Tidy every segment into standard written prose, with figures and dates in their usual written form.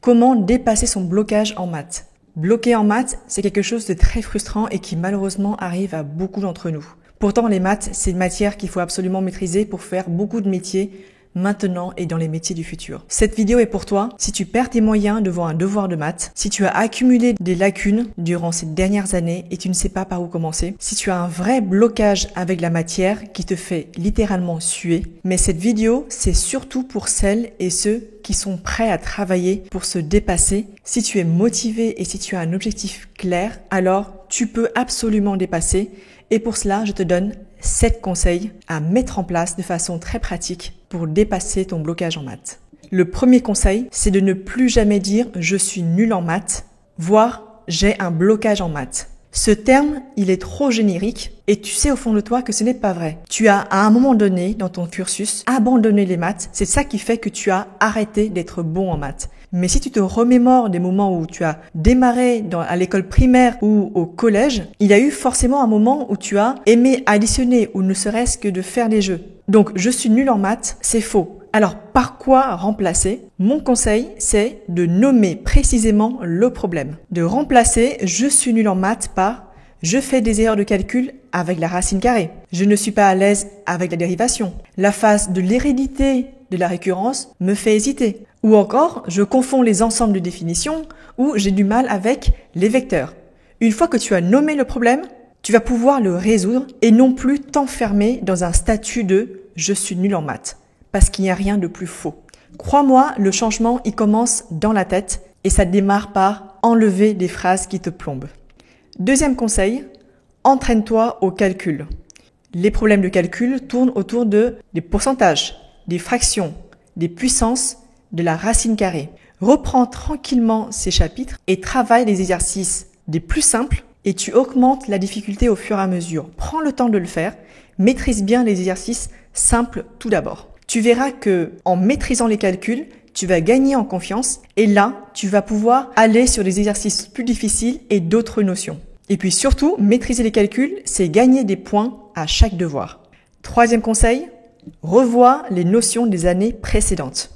Comment dépasser son blocage en maths? Bloquer en maths, c'est quelque chose de très frustrant et qui malheureusement arrive à beaucoup d'entre nous. Pourtant, les maths, c'est une matière qu'il faut absolument maîtriser pour faire beaucoup de métiers maintenant et dans les métiers du futur. Cette vidéo est pour toi si tu perds tes moyens devant un devoir de maths, si tu as accumulé des lacunes durant ces dernières années et tu ne sais pas par où commencer, si tu as un vrai blocage avec la matière qui te fait littéralement suer. Mais cette vidéo, c'est surtout pour celles et ceux qui sont prêts à travailler pour se dépasser. Si tu es motivé et si tu as un objectif clair, alors tu peux absolument dépasser. Et pour cela, je te donne 7 conseils à mettre en place de façon très pratique pour dépasser ton blocage en maths. Le premier conseil, c'est de ne plus jamais dire « je suis nul en maths », voire « j'ai un blocage en maths ». Ce terme, il est trop générique et tu sais au fond de toi que ce n'est pas vrai. Tu as à un moment donné dans ton cursus abandonné les maths, c'est ça qui fait que tu as arrêté d'être bon en maths. Mais si tu te remémores des moments où tu as démarré à l'école primaire ou au collège, il y a eu forcément un moment où tu as aimé additionner ou ne serait-ce que de faire des jeux. Donc, je suis nul en maths, c'est faux. Alors, par quoi remplacer? Mon conseil, c'est de nommer précisément le problème. De remplacer « je suis nul en maths » par « je fais des erreurs de calcul avec la racine carrée ». Je ne suis pas à l'aise avec la dérivation. La phase de l'hérédité de la récurrence me fait hésiter. Ou encore, je confonds les ensembles de définitions ou j'ai du mal avec les vecteurs. Une fois que tu as nommé le problème, tu vas pouvoir le résoudre et non plus t'enfermer dans un statut de « je suis nul en maths ». Parce qu'il n'y a rien de plus faux. Crois-moi, le changement, il commence dans la tête et ça démarre par enlever des phrases qui te plombent. Deuxième conseil, entraîne-toi au calcul. Les problèmes de calcul tournent autour des pourcentages, des fractions, des puissances, de la racine carrée. Reprends tranquillement ces chapitres et travaille les exercices des plus simples et tu augmentes la difficulté au fur et à mesure. Prends le temps de le faire, maîtrise bien les exercices simples tout d'abord. Tu verras que en maîtrisant les calculs, tu vas gagner en confiance et là, tu vas pouvoir aller sur des exercices plus difficiles et d'autres notions. Et puis surtout, maîtriser les calculs, c'est gagner des points à chaque devoir. Troisième conseil, revois les notions des années précédentes.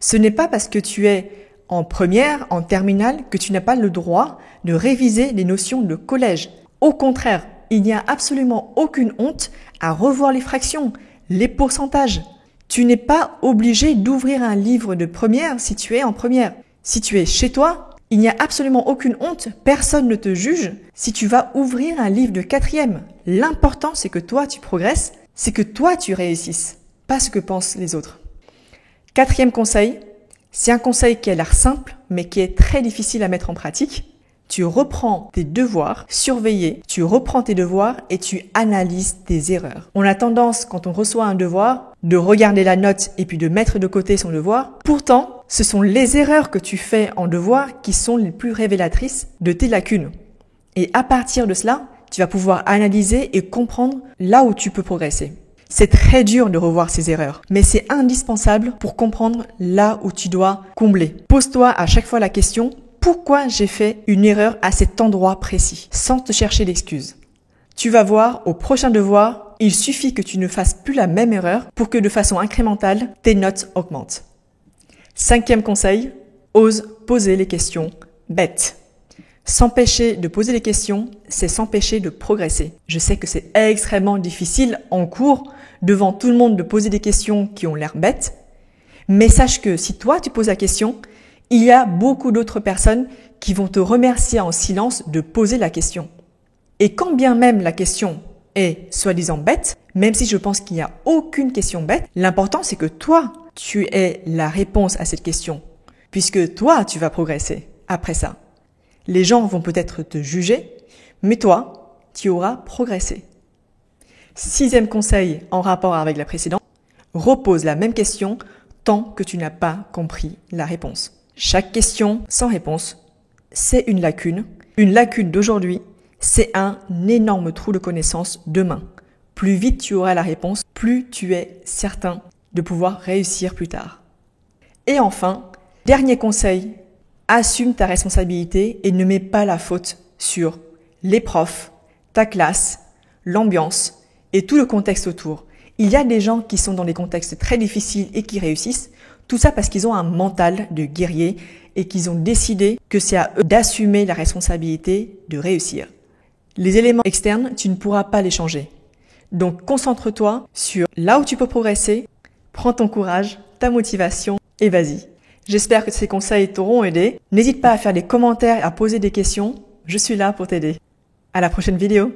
Ce n'est pas parce que tu es en première, en terminale, que tu n'as pas le droit de réviser les notions de collège. Au contraire, il n'y a absolument aucune honte à revoir les fractions, les pourcentages. Tu n'es pas obligé d'ouvrir un livre de première si tu es en première. Si tu es chez toi, il n'y a absolument aucune honte. Personne ne te juge si tu vas ouvrir un livre de quatrième. L'important, c'est que toi, tu progresses, c'est que toi, tu réussisses, pas ce que pensent les autres. Quatrième conseil, c'est un conseil qui a l'air simple, mais qui est très difficile à mettre en pratique. Tu reprends tes devoirs surveillés, tu reprends tes devoirs et tu analyses tes erreurs. On a tendance, quand on reçoit un devoir, de regarder la note et puis de mettre de côté son devoir. Pourtant, ce sont les erreurs que tu fais en devoir qui sont les plus révélatrices de tes lacunes. Et à partir de cela, tu vas pouvoir analyser et comprendre là où tu peux progresser. C'est très dur de revoir ces erreurs, mais c'est indispensable pour comprendre là où tu dois combler. Pose-toi à chaque fois la question: pourquoi j'ai fait une erreur à cet endroit précis, sans te chercher d'excuses. Tu vas voir, au prochain devoir, il suffit que tu ne fasses plus la même erreur pour que de façon incrémentale, tes notes augmentent. Cinquième conseil, ose poser les questions bêtes. S'empêcher de poser les questions, c'est s'empêcher de progresser. Je sais que c'est extrêmement difficile en cours, devant tout le monde, de poser des questions qui ont l'air bêtes, mais sache que si toi tu poses la question, il y a beaucoup d'autres personnes qui vont te remercier en silence de poser la question. Et quand bien même la question est soi-disant bête, même si je pense qu'il n'y a aucune question bête, l'important c'est que toi, tu aies la réponse à cette question, puisque toi, tu vas progresser après ça. Les gens vont peut-être te juger, mais toi, tu auras progressé. Sixième conseil en rapport avec la précédente, repose la même question tant que tu n'as pas compris la réponse. Chaque question sans réponse, c'est une lacune. Une lacune d'aujourd'hui, c'est un énorme trou de connaissance demain. Plus vite tu auras la réponse, plus tu es certain de pouvoir réussir plus tard. Et enfin, dernier conseil, assume ta responsabilité et ne mets pas la faute sur les profs, ta classe, l'ambiance et tout le contexte autour. Il y a des gens qui sont dans des contextes très difficiles et qui réussissent. Tout ça parce qu'ils ont un mental de guerrier et qu'ils ont décidé que c'est à eux d'assumer la responsabilité de réussir. Les éléments externes, tu ne pourras pas les changer. Donc concentre-toi sur là où tu peux progresser, prends ton courage, ta motivation et vas-y. J'espère que ces conseils t'auront aidé. N'hésite pas à faire des commentaires et à poser des questions. Je suis là pour t'aider. À la prochaine vidéo.